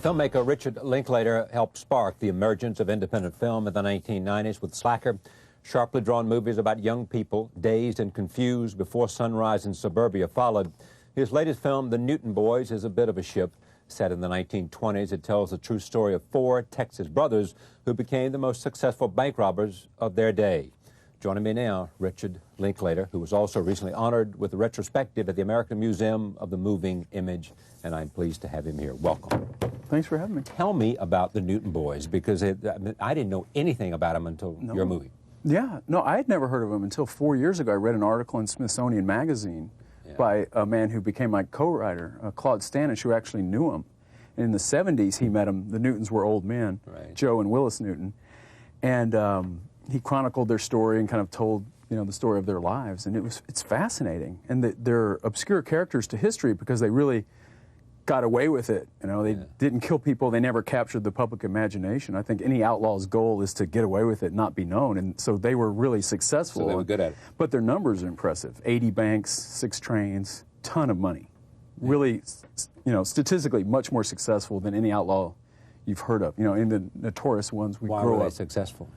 Filmmaker Richard Linklater helped spark the emergence of independent film in the 1990s with Slacker, sharply drawn movies about young people, dazed and confused before sunrise in suburbia followed. His latest film, The Newton Boys, is a bit of a shift. Set in the 1920s, it tells the true story of four Texas brothers who became the most successful bank robbers of their day. Joining me now, Richard Linklater, who was also recently honored with a retrospective at the American Museum of the Moving Image, and I'm pleased to have him here. Welcome. Thanks for having me. Tell me about the Newton Boys, because I didn't know anything about them until your movie. Yeah, no, I had never heard of them until 4 years ago. I read an article in Smithsonian Magazine by a man who became my co-writer, Claude Stanish, who actually knew him. And in the 70s, he met him. The Newtons were old men, Joe and Willis Newton. And he chronicled their story and kind of told, the story of their lives. And it's fascinating. And they're obscure characters to history because they really got away with it. They didn't kill people. They never captured the public imagination. I think any outlaw's goal is to get away with it, not be known. And so they were really successful. So they were good at it. But their numbers are impressive. 80 banks, 6 trains, ton of money. Really, statistically much more successful than any outlaw you've heard of. In the notorious ones we grow up. Why were they successful?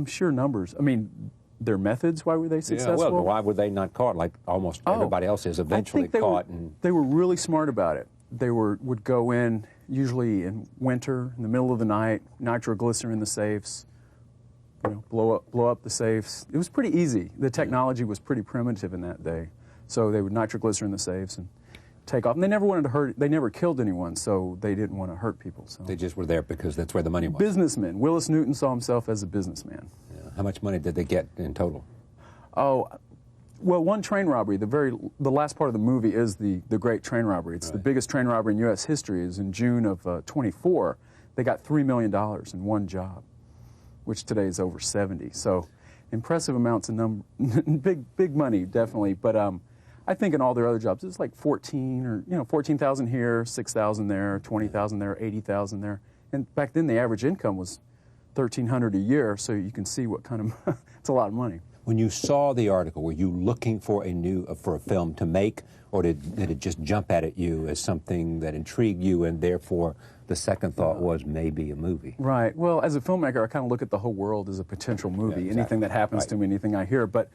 Sheer numbers. I mean, their methods, why were they successful? Yeah, well, why were they not caught like almost everybody else is eventually caught? They were really smart about it. They would go in, usually in winter, in the middle of the night, nitroglycerin in the safes, blow up the safes. It was pretty easy. The technology was pretty primitive in that day. So they would nitroglycerin the safes and take off. And they never wanted to hurt, they never killed anyone, so they didn't want to hurt people. So they just were there because that's where the money was. Businessmen. Willis Newton saw himself as a businessman. Yeah. How much money did they get in total? Oh, well, one train robbery, the last part of the movie is the great train robbery. It's the biggest train robbery in U.S. history. Is in June of 24. They got $3 million in one job, which today is over 70. So impressive amounts of big money, definitely. But I think in all their other jobs, it's like 14,000 here, 6,000 there, 20,000 there, 80,000 there. And back then, the average income was $1,300 a year, so you can see what kind of, it's a lot of money. When you saw the article, were you looking for a film to make, or did it just jump out at you as something that intrigued you, and therefore the second thought was maybe a movie? Right. Well, as a filmmaker, I kind of look at the whole world as a potential movie. Anything that happens to me, anything I hear. But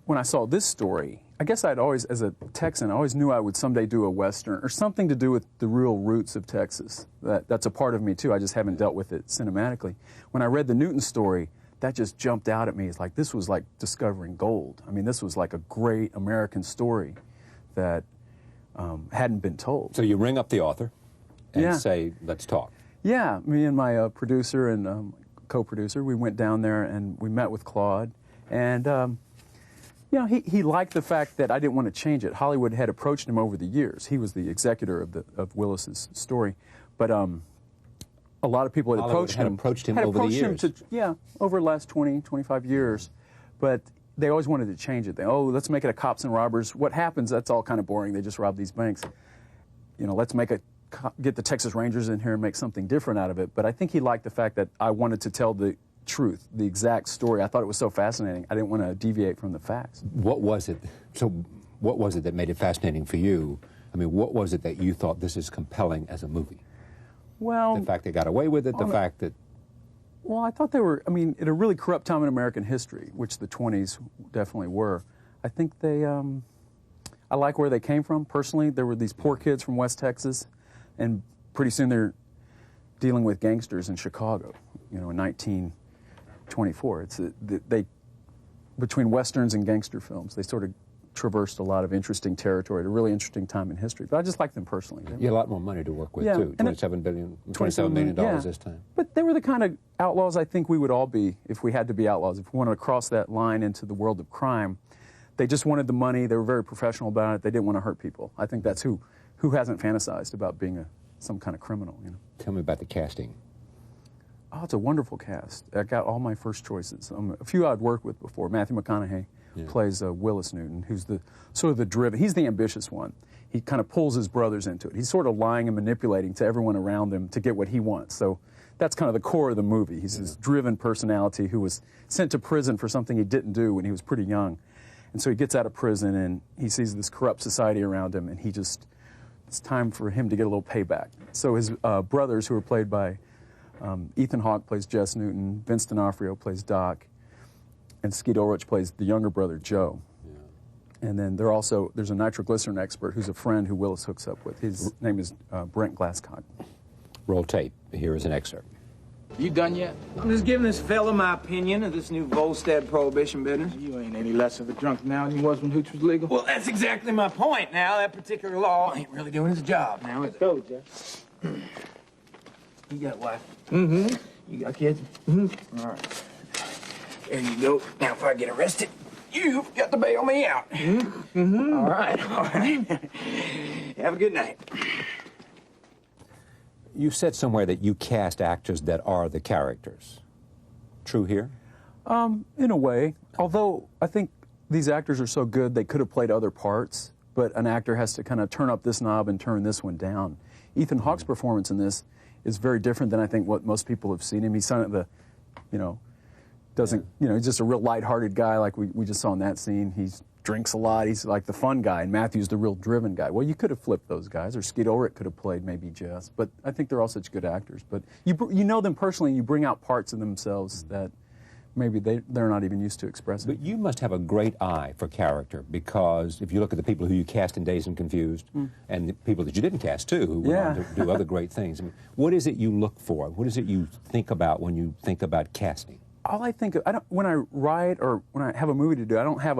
when I saw this story, I guess I'd always, as a Texan, I always knew I would someday do a Western or something to do with the real roots of Texas. That's a part of me, too. I just haven't dealt with it cinematically. When I read the Newton story, that just jumped out at me. It's like, this was like discovering gold. I mean, this was like a great American story that hadn't been told. So you ring up the author and say, let's talk. Yeah, me and my producer and co-producer, we went down there and we met with Claude. And he liked the fact that I didn't want to change it. Hollywood had approached him over the years. He was the executor of Willis's story. But a lot of people had approached him over the years. Over the last 20, 25 years. But they always wanted to change it. Let's make it a cops and robbers. What happens, that's all kind of boring. They just rob these banks. Let's get the Texas Rangers in here and make something different out of it. But I think he liked the fact that I wanted to tell the truth, the exact story. I thought it was so fascinating. I didn't want to deviate from the facts. What was it? So what was it that made it fascinating for you? I mean, what was it that you thought this is compelling as a movie? Well, the fact they got away with it, the fact that... Well, I thought they were, in a really corrupt time in American history, which the 20s definitely were. I think I like where they came from, personally. There were these poor kids from West Texas, and pretty soon they're dealing with gangsters in Chicago, in 1924. Between Westerns and gangster films, they sort of traversed a lot of interesting territory at a really interesting time in history. But I just like them personally. You had a lot more money to work with, too. $27 million this time. But they were the kind of outlaws I think we would all be if we had to be outlaws. If we wanted to cross that line into the world of crime, they just wanted the money. They were very professional about it. They didn't want to hurt people. I think that's who hasn't fantasized about being some kind of criminal. Tell me about the casting. Oh, it's a wonderful cast. I got all my first choices. A few I'd worked with before. Matthew McConaughey plays Willis Newton, who's sort of the driven. He's the ambitious one. He kind of pulls his brothers into it. He's sort of lying and manipulating to everyone around him to get what he wants. So that's kind of the core of the movie. He's this driven personality who was sent to prison for something he didn't do when he was pretty young. And so he gets out of prison and he sees this corrupt society around him, and he just it's time for him to get a little payback. So his brothers, who are played by Ethan Hawke, plays Jess Newton, Vince D'Onofrio plays Doc, and Skeet Ulrich plays the younger brother, Joe. And then there's a nitroglycerin expert who's a friend who Willis hooks up with. His name is Brent Glasscock. Roll tape. Here is an excerpt. You done yet? I'm just giving this fella my opinion of this new Volstead prohibition business. You ain't any less of a drunk now than you was when hooch was legal. Well, that's exactly my point now. That particular law ain't really doing its job now, is it? Go, Jeff. You got a wife? Mm-hmm. You got kids? Mm-hmm. All right. There you go. Now, if I get arrested, you've got to bail me out. Mm-hmm. Mm-hmm. All right, all right. Have a good night. You said somewhere that you cast actors that are the characters. True here? In a way. Although I think these actors are so good, they could have played other parts, but an actor has to kind of turn up this knob and turn this one down. Ethan Hawke's performance in this is very different than I think what most people have seen him. He's kind of the, he's just a real lighthearted guy like we just saw in that scene. He drinks a lot. He's like the fun guy, and Matthew's the real driven guy. Well, you could have flipped those guys, or Skeet Ulrich could have played maybe Jess, but I think they're all such good actors. But you know them personally, and you bring out parts of themselves that maybe they're not even used to expressing. But you must have a great eye for character, because if you look at the people who you cast in Dazed and Confused, and the people that you didn't cast too, who went on to do other great things, I mean, what is it you look for? What is it you think about when you think about casting? All I think of, when I write or when I have a movie to do, I don't have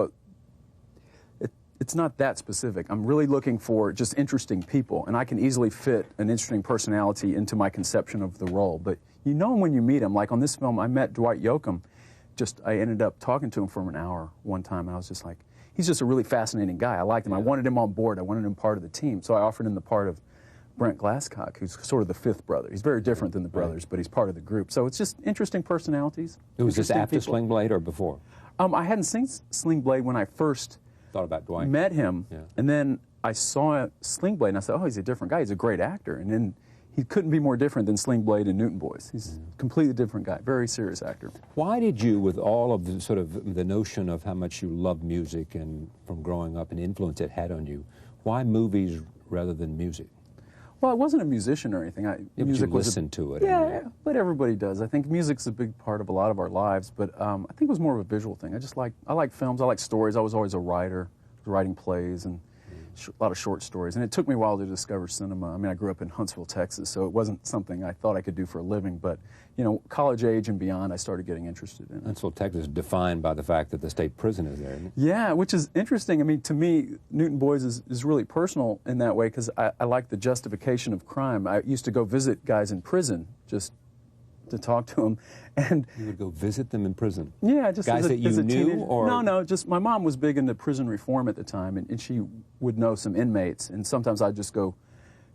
it's not that specific. I'm really looking for just interesting people, and I can easily fit an interesting personality into my conception of the role. But you know when you meet him, like on this film, I met Dwight Yoakam. I ended up talking to him for an hour one time, and I was just like, he's just a really fascinating guy. I liked him. I wanted him on board. I wanted him part of the team. So I offered him the part of Brent Glasscock, who's sort of the fifth brother. He's very different than the brothers, but he's part of the group. So it's just interesting personalities. Was this after Sling Blade or before? I hadn't seen Sling Blade when I first thought about Dwight. Met him, and then I saw Sling Blade, and I said, oh, he's a different guy. He's a great actor. And then he couldn't be more different than Sling Blade and Newton Boys. He's a completely different guy, very serious actor. Why did you, with all of the sort of the notion of how much you love music and from growing up and influence it had on you, why movies rather than music? Well, I wasn't a musician or anything. Music was listened to it. Yeah, but everybody does. I think music's a big part of a lot of our lives, but I think it was more of a visual thing. I like films, I like stories. I was always a writer, writing plays and a lot of short stories. And it took me a while to discover cinema. I mean, I grew up in Huntsville, Texas, so it wasn't something I thought I could do for a living, but college age and beyond, I started getting interested in it. Huntsville, Texas is defined by the fact that the state prison is there, isn't it? Yeah, which is interesting. I mean, to me, Newton Boys is really personal in that way, because I like the justification of crime. I used to go visit guys in prison just to talk to them. And you would go visit them in prison? Yeah, just guys as a, that you as a knew? Teenager. Or? No, just my mom was big into prison reform at the time, and she would know some inmates, and sometimes I'd just go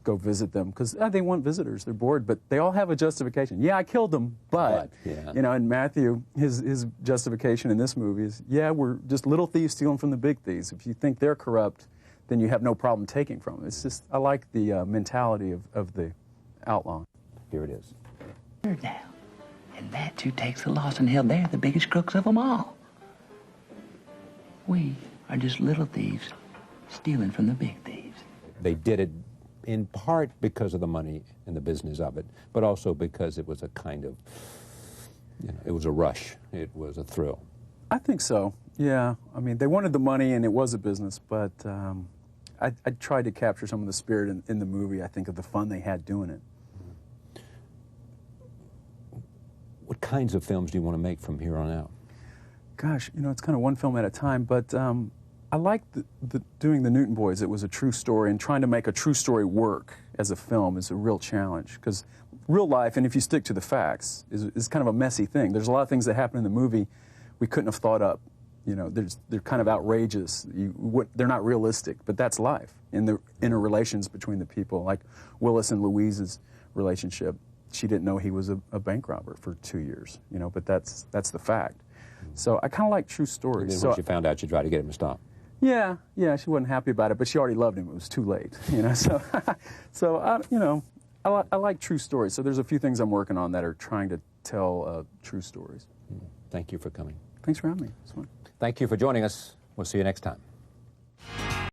visit them, because they want visitors. They're bored, but they all have a justification. Yeah, I killed them, but and Matthew, his justification in this movie is, yeah, we're just little thieves stealing from the big thieves. If you think they're corrupt, then you have no problem taking from them. It's just, I like the mentality of the outlaw. Here it is. Now, and that's who takes the loss, and hell, they're the biggest crooks of them all. We are just little thieves stealing from the big thieves. They did it in part because of the money and the business of it, but also because it was a kind of, it was a rush. It was a thrill. I think so, yeah. I mean, they wanted the money and it was a business, but I tried to capture some of the spirit in the movie, I think, of the fun they had doing it. What kinds of films do you want to make from here on out? Gosh, it's kind of one film at a time, but I liked doing the Newton Boys. It was a true story, and trying to make a true story work as a film is a real challenge, because real life, and if you stick to the facts, is kind of a messy thing. There's a lot of things that happen in the movie we couldn't have thought up. They're kind of outrageous. They're not realistic, but that's life, and the interrelations between the people, like Willis and Louise's relationship. She didn't know he was a bank robber for 2 years, but that's the fact. So I kind of like true stories. And then when she found out, she tried to get him to stop. Yeah, she wasn't happy about it, but she already loved him. It was too late, So, I like true stories. So there's a few things I'm working on that are trying to tell true stories. Thank you for coming. Thanks for having me. It's fun. Thank you for joining us. We'll see you next time.